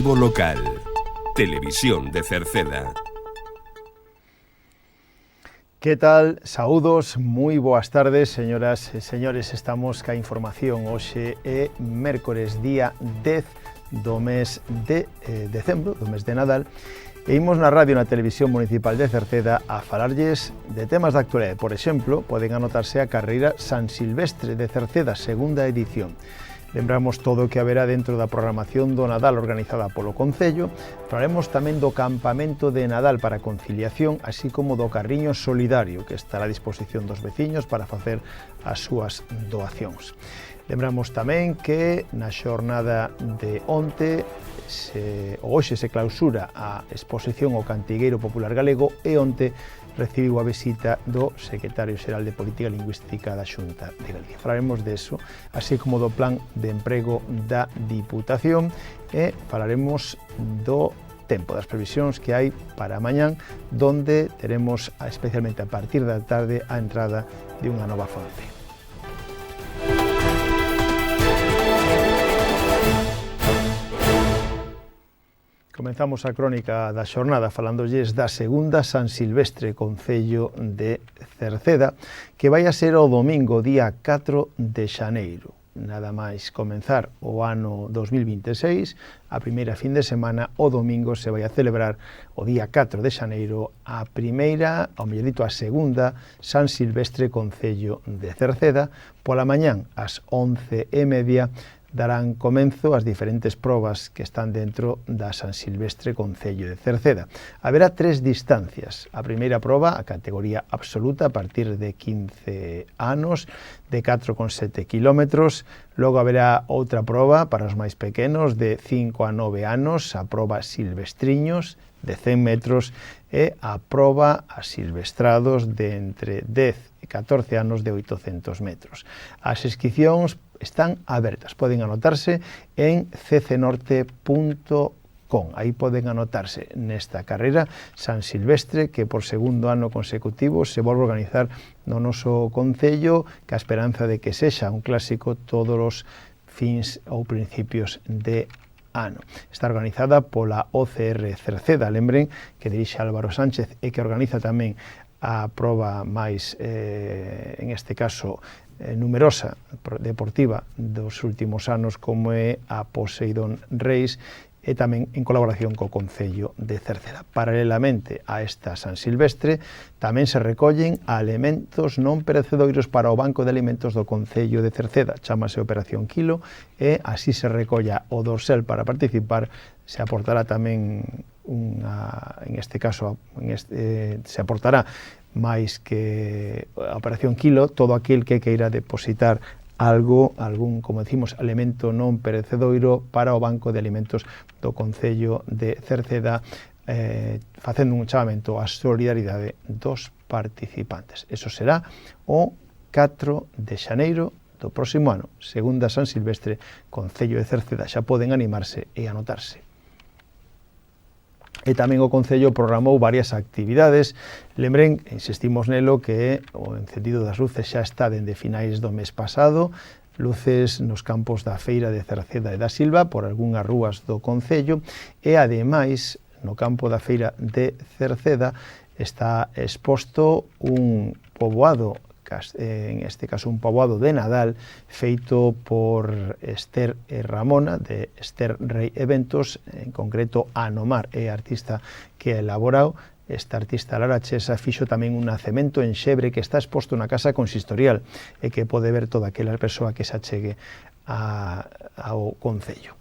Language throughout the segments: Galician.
Informativo local. Televisión de Cerceda. Que tal? Saúdos, moi boas tardes, señoras e señores. Estamos ca información. Hoxe é mércores, día 10 do mes de decembro, do mes de Nadal. E imos na radio e na televisión municipal de Cerceda a falarlles de temas de actualidade. Por exemplo, poden anotarse a carreira San Silvestre de Cerceda, segunda edición. Lembramos todo o que haberá dentro da programación do Nadal organizada polo Concello. Falaremos tamén do campamento de Nadal para conciliación, así como do carriño solidario que estará a disposición dos veciños para facer as súas doacións. Lembramos tamén que na xornada de onte, hoxe se clausura a exposición ao Cantigueiro Popular Galego e onte recibiu a visita do secretario xeral de Política Lingüística da Xunta de Galicia. Falaremos deso, así como do plan de emprego da Diputación e falaremos do tempo, das previsións que hai para mañán, donde teremos especialmente a partir da tarde a entrada de unha nova fonte. Comenzamos a crónica da xornada falándolles da segunda San Silvestre Concello de Cerceda, que vai a ser o domingo, día 4 de xaneiro. Nada máis comenzar o ano 2026, a primeira fin de semana, o domingo se vai a celebrar o día 4 de xaneiro a primeira, ao mellor dito, a segunda San Silvestre Concello de Cerceda. Pola mañán, ás 11:30, darán comenzo as diferentes probas que están dentro da San Silvestre Concello de Cerceda. Haberá tres distancias. A primeira proba, a categoría absoluta, a partir de 15 anos, de 4,7 kilómetros. Logo haberá outra proba para os máis pequenos, de 5 a 9 anos, a proba silvestriños, de 100 metros, e a proba a silvestrados de entre 10 e 14 anos, de 800 metros. As inscricións están abertas, poden anotarse en ccnorte.com. Aí poden anotarse nesta carreira San Silvestre, que por segundo ano consecutivo se volve a organizar no noso concello, que a esperanza de que sexa un clásico todos os fins ou principios de ano. Está organizada pola OCR Cerceda, lembren que dirixe Álvaro Sánchez e que organiza tamén a proba máis, en este caso, numerosa deportiva dos últimos anos, como é a Poseidón Reis, e tamén en colaboración co Concello de Cerceda. Paralelamente a esta San Silvestre, tamén se recollen alimentos non perecedoiros para o Banco de Alimentos do Concello de Cerceda. Chámase Operación Kilo, e así se recolla o dorsal para participar. Se aportará tamén en este caso, se aportará máis que a Operación Kilo, todo aquel que queira depositar algún, como decimos, alimento non perecedoiro para o Banco de Alimentos do Concello de Cerceda, facendo un chamamento á solidaridade dos participantes. Eso será o 4 de xaneiro do próximo ano, segunda San Silvestre Concello de Cerceda. Xa poden animarse e anotarse. E tamén o Concello programou varias actividades. Lembren, insistimos nelo, que o encendido das luces xa está dende finais do mes pasado. Luces nos campos da Feira de Cerceda e da Silva, por algunhas rúas do Concello, e ademais, no campo da Feira de Cerceda, está exposto un poboado, en este caso un poboado de Nadal, feito por Esther e Ramona, de Esther Rei Eventos, en concreto Anomar, é a artista que elaborou. Esta artista larachesa fixo tamén un nacemento en xebre que está exposto na casa consistorial e que pode ver toda aquela persoa que se achegue ao Concello.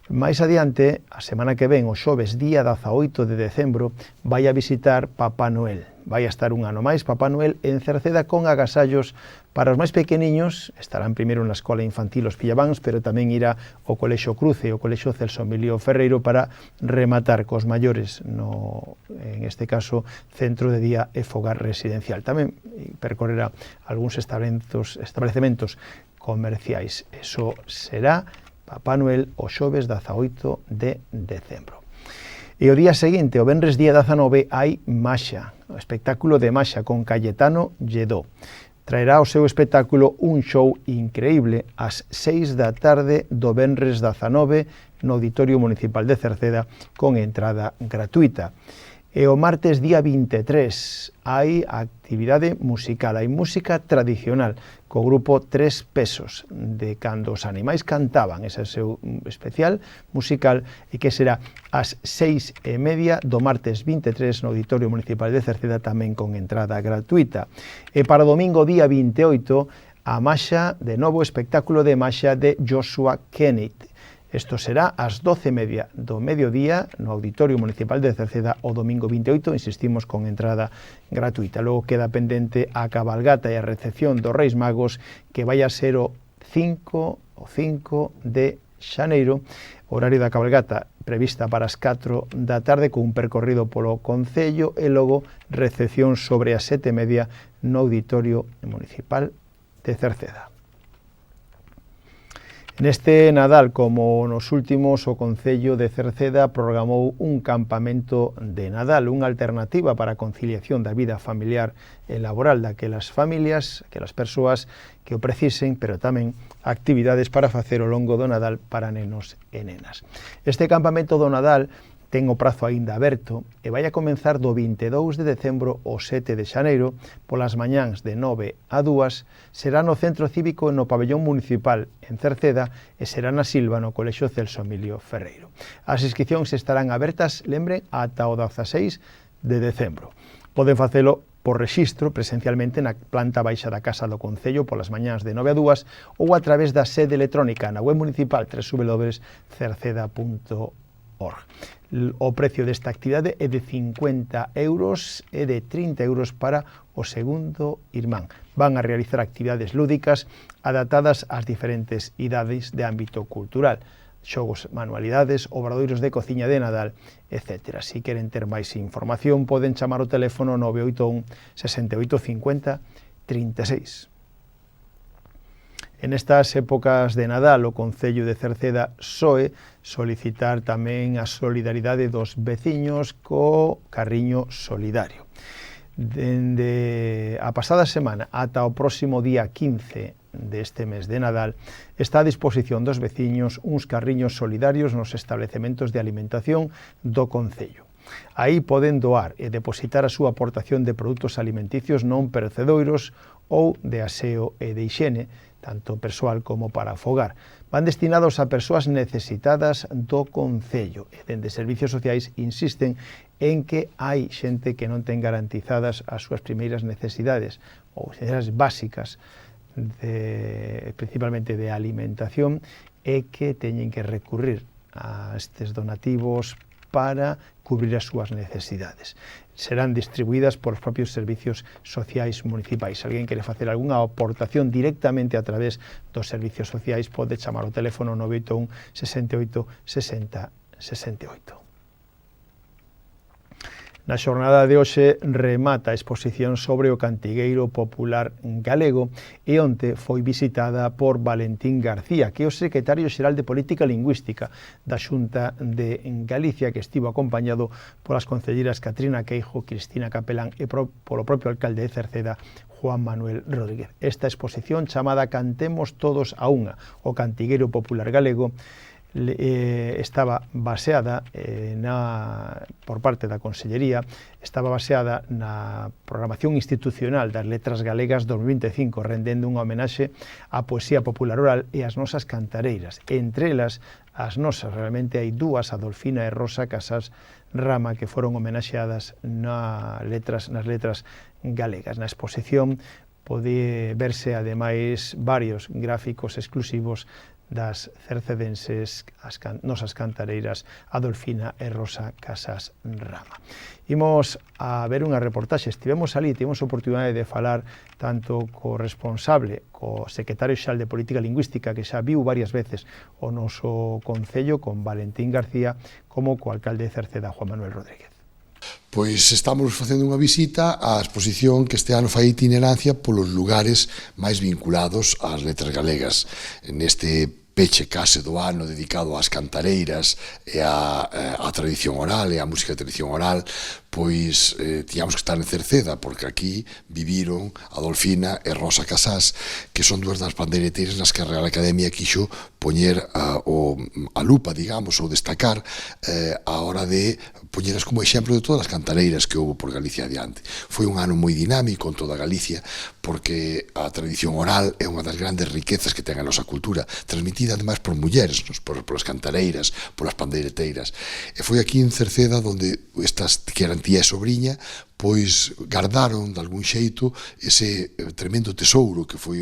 Mais adiante, a semana que ven, o xoves, día 18 de decembro, vai a visitar Papá Noel. Vai a estar un ano máis Papá Noel en Cerceda con agasallos para os máis pequeniños. Estarán primeiro na escola infantil Os Pillabáns, pero tamén irá ao Colexio Cruce e ao Colexio Celso Emilio Ferreiro para rematar cos maiores en este caso, centro de día e fogar residencial. Tamén percorrerá algúns establecementos comerciais. Eso será Papá Noel o xoves 18 de decembro. E o día seguinte, o venres día 19, hai Maxa, o espectáculo de Maxa con Cayetano Lledó. Traerá o seu espectáculo un show increíble ás 6 da tarde do venres 19 no Auditorio Municipal de Cerceda con entrada gratuita. E o martes día 23 hai actividade musical, hai música tradicional co grupo Tres Pesos de cando os animais cantaban, ese é o seu especial musical, e que será ás 6:30 do martes 23 no Auditorio Municipal de Cerceda tamén con entrada gratuita. E para o domingo día 28 a maxa, de novo espectáculo de maxa de Joshua Kenneth. Isto será ás 12:30 do mediodía no Auditorio Municipal de Cerceda o domingo 28, insistimos, con entrada gratuita. Logo queda pendente a cabalgata e a recepción dos Reis Magos, que vai a ser o 5 de xaneiro, horario da cabalgata prevista para as 4 da tarde, con un percorrido polo Concello, e logo recepción sobre as 7:30 no Auditorio Municipal de Cerceda. Neste Nadal, como nos últimos, o Concello de Cerceda programou un campamento de Nadal, unha alternativa para a conciliación da vida familiar e laboral daquelas familias, aquelas persoas que o precisen, pero tamén actividades para facer ao longo do Nadal para nenos e nenas. Este campamento do Nadal ten o prazo aínda aberto e vai a comenzar do 22 de decembro ao 7 de xaneiro, polas mañáns de 9 a 2, será no Centro Cívico no Pabellón Municipal en Cerceda e será na Silva no Colexio Celso Emilio Ferreiro. As inscricións estarán abertas, lembren, ata o 16 de decembro. Poden facelo por rexistro presencialmente na planta baixa da Casa do Concello polas mañáns de 9 a 2 ou a través da sede electrónica na web municipal www.cerceda.org. O precio desta actividade é de 50 euros e de 30 euros para o segundo irmán. Van a realizar actividades lúdicas adaptadas ás diferentes idades de ámbito cultural, xogos, manualidades, obradoiros de cociña de Nadal, etc. Se queren ter máis información, poden chamar o teléfono 981 68 50 36. En estas épocas de Nadal, o Concello de Cerceda soe solicitar tamén a solidaridade dos veciños co carriño solidario. Dende a pasada semana ata o próximo día 15 deste mes de Nadal, está a disposición dos veciños uns carriños solidarios nos establecementos de alimentación do Concello. Aí poden doar e depositar a súa aportación de produtos alimenticios non perecedouros ou de aseo e de hixiene, tanto persoal como para fogar. Van destinados a persoas necesitadas do Concello e dende Servicios Sociais insisten en que hai xente que non ten garantizadas as súas primeiras necesidades ou necesidades básicas, principalmente de alimentación, e que teñen que recurrir a estes donativos para cubrir as súas necesidades. Serán distribuídas por os propios servicios sociais municipais. Se alguén quere facer algunha aportación directamente a través dos servicios sociais, pode chamar ao teléfono 981 68 60 68. Na xornada de hoxe remata a exposición sobre o cantigueiro popular galego e onte foi visitada por Valentín García, que é o secretario xeral de Política Lingüística da Xunta de Galicia, que estivo acompañado polas concelleiras Catrina Queijo, Cristina Capelán e polo propio alcalde de Cerceda, Juan Manuel Rodríguez. Esta exposición chamada Cantemos todos a unha, o cantigueiro popular galego, estaba baseada por parte da Consellería, estaba baseada na programación institucional das Letras Galegas 2025, rendendo unha homenaxe á poesía popular oral e ás nosas cantareiras. Entre elas, as nosas, realmente hai dúas, Adolfina e Rosa Casas Rama, que foron homenaxeadas nas letras galegas. Na exposición pode verse, ademais, varios gráficos exclusivos das cercedenses, as nosas cantareiras Adolfina e Rosa Casas Rama. Imos a ver unha reportaxe, estivemos ali, tivemos a oportunidade de falar tanto co responsable, co secretario xeral de Política Lingüística, que xa viu varias veces o noso Concello, con Valentín García, como co alcalde de Cerceda, Juan Manuel Rodríguez. Pois estamos facendo unha visita á exposición que este ano fai itinerancia polos lugares máis vinculados ás letras galegas. Neste peche case do ano dedicado ás cantareiras e á tradición oral e á música de tradición oral, pois tiñamos que estar en Cerceda, porque aquí viviron Adolfina e Rosa Casás, que son dúas das bandeireteiras nas que a Real Academia quixo poñer a lupa, digamos, ou destacar a hora de poñeras como exemplo de todas as cantareiras que houve por Galicia adiante. Foi un ano moi dinámico en toda Galicia, porque a tradición oral é unha das grandes riquezas que ten a nosa cultura, transmitida ademais por mulleres, polas cantareiras, polas pandeireteiras. E foi aquí en Cerceda onde estas que eran tía e sobriña, pois gardaron de algún xeito ese tremendo tesouro que foi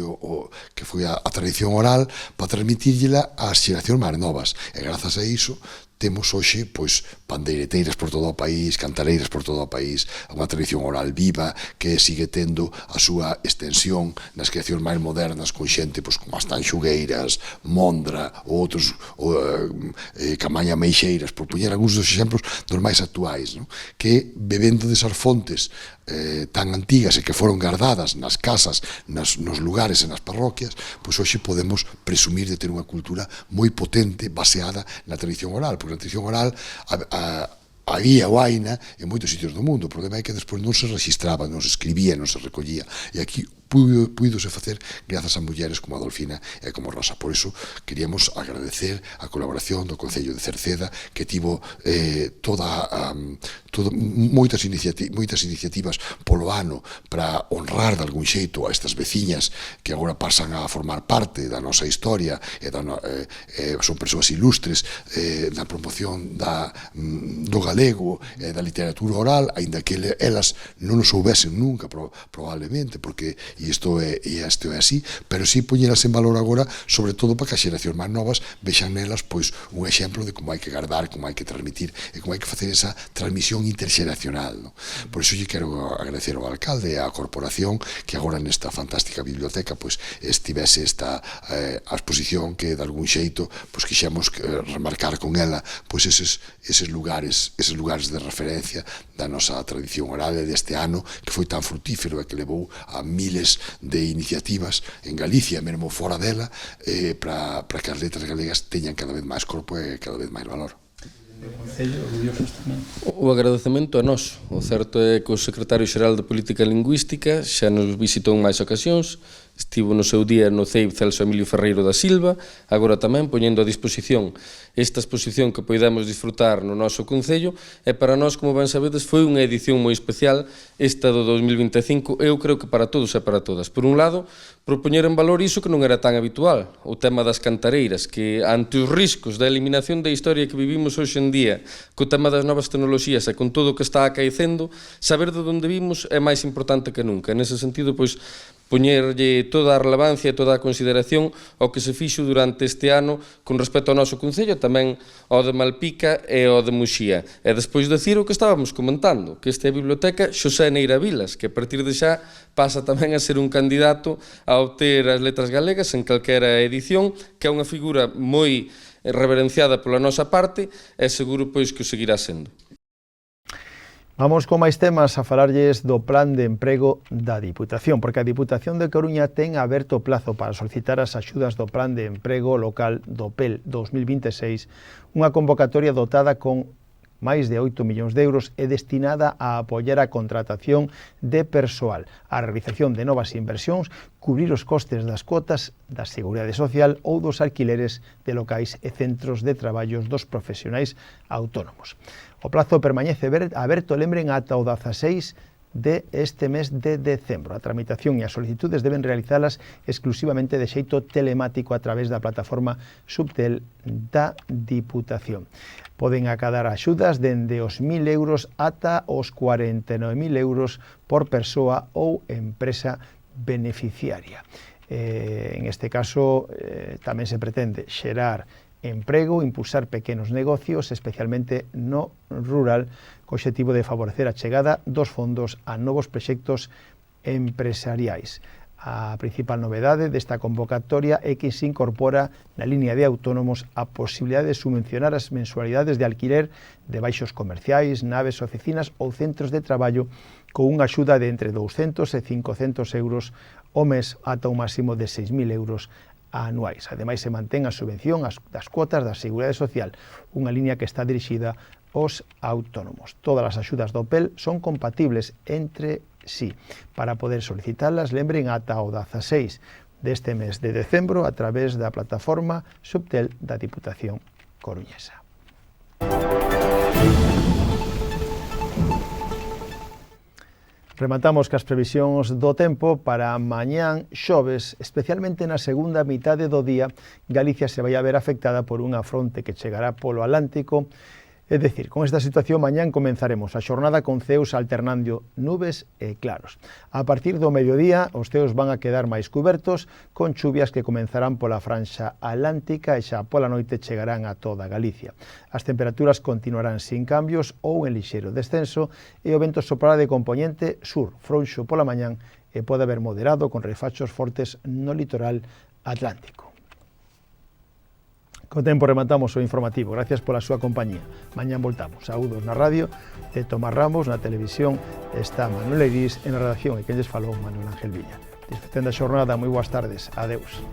a tradición oral para transmitirla ás xeracións máis novas. E grazas a iso temos hoxe pois pandeireteiras por todo o país, cantareiras por todo o país, unha tradición oral viva que sigue tendo a súa extensión nas creacións máis modernas con xente pois como as Tanxugueiras, Mondra ou outros Camaña Meixeiras, por poñer algúns dos exemplos dos máis actuais, que bebendo desas fontes tan antigas e que foron guardadas nas casas, nos lugares e nas parroquias, pois hoxe podemos presumir de ter unha cultura moi potente baseada na tradición oral, porque na tradición oral había o haina en moitos sitios do mundo. O problema é que despois non se registraba, non se escribía, non se recollía, e aquí puidose facer grazas a mulleres como Adolfina e como Rosa. Por iso queríamos agradecer a colaboración do Concello de Cerceda, que tivo moitas iniciativas polo ano para honrar de algún xeito a estas veciñas que agora pasan a formar parte da nosa historia e son persoas ilustres na promoción do galego e da literatura oral, aínda que elas non o soubesen nunca probablemente, porque isto é así, pero sí poñelas en valor agora, sobre todo para que as xeracións máis novas vexan nelas pois un exemplo de como hai que guardar, como hai que transmitir e como hai que facer esa transmisión interxeracional. Por iso lle quero agradecer ao alcalde e á corporación que agora nesta fantástica biblioteca pois estivese esta a exposición que de algún xeito pois quixemos remarcar con ela pois eses lugares de referencia da nosa tradición oral e deste ano que foi tan frutífero e que levou a miles de iniciativas en Galicia, mesmo fora dela, para que as letras galegas teñan cada vez máis corpo e cada vez máis valor. O agradecemento a nós. O certo é que o secretario xeral de Política Lingüística xa nos visitou en máis ocasións, estivo no seu día no CEIB Celso Emilio Ferreiro da Silva, agora tamén poñendo a disposición esta exposición que poidamos disfrutar no noso Concello, e para nós, como ben sabedes, foi unha edición moi especial esta do 2025, eu creo que para todos e para todas. Por un lado, propoñer en valor iso que non era tan habitual, o tema das cantareiras, que ante os riscos da eliminación da historia que vivimos hoxe en día, co tema das novas tecnoloxías e con todo o que está acaecendo, saber de onde vimos é máis importante que nunca. Nese sentido, pois, poñerlle toda a relevancia e toda a consideración ao que se fixo durante este ano con respecto ao noso Concello, tamén ao de Malpica e ao de Muxía. E despois decir o que estábamos comentando, que esta é a Biblioteca Xosé Neira Vilas, que a partir de xa pasa tamén a ser un candidato a obter as letras galegas en calquera edición, que é unha figura moi reverenciada pola nosa parte e seguro pois que o seguirá sendo. Vamos con máis temas a falarlles do plan de emprego da Diputación, porque a Diputación de Coruña ten aberto plazo para solicitar as axudas do plan de emprego local do PEL 2026, unha convocatoria dotada con máis de 8 millóns de euros e destinada a apoiar a contratación de persoal, a realización de novas inversións, cubrir os costes das cuotas da Seguridade Social ou dos alquileres de locais e centros de traballos dos profesionais autónomos. O plazo permanece aberto, lembren, ata o 16 de este mes de decembro. A tramitación e as solicitudes deben realizalas exclusivamente de xeito telemático a través da plataforma Subtel da Diputación. Poden acadar axudas dende os 1.000 euros ata os 49.000 euros por persoa ou empresa beneficiaria. En este caso, tamén se pretende xerar emprego, impulsar pequenos negocios, especialmente no rural, co obxectivo de favorecer a chegada dos fondos a novos proxectos empresariais. A principal novedade desta convocatoria é que se incorpora na línea de autónomos a posibilidade de subvencionar as mensualidades de alquiler de baixos comerciais, naves, oficinas ou centros de traballo con unha axuda de entre 200 e 500 euros ao mes ata un máximo de 6.000 euros anuais. Ademais, se mantén a subvención das cuotas da Seguridade Social, unha línea que está dirixida os autónomos. Todas as axudas do PEL son compatibles entre sí. Para poder solicitalas, lembren ata o 16 deste mes de decembro a través da plataforma Subtel da Diputación Coruñesa. Rematamos cas previsións do tempo para mañán xoves, especialmente na segunda mitade do día. Galicia se vai a ver afectada por unha fronte que chegará polo Atlántico. É dicir, con esta situación mañán comenzaremos a xornada con ceos alternando nubes e claros. A partir do mediodía os ceos van a quedar máis cubertos, con chuvias que comenzarán pola franxa atlántica e xa pola noite chegarán a toda Galicia. As temperaturas continuarán sin cambios ou en lixeiro descenso e o vento soprará de compoñente sur, frouxo pola mañán e pode haber moderado con refachos fortes no litoral atlántico. Co tempo rematamos o informativo. Gracias pola súa compañía. Mañán voltamos. Saúdos na radio de Tomás Ramos, na televisión está Manuel Eirís, en na redacción e quen lles falou Manuel Ángel Villa. Disfruten da xornada, moi boas tardes. Adeus.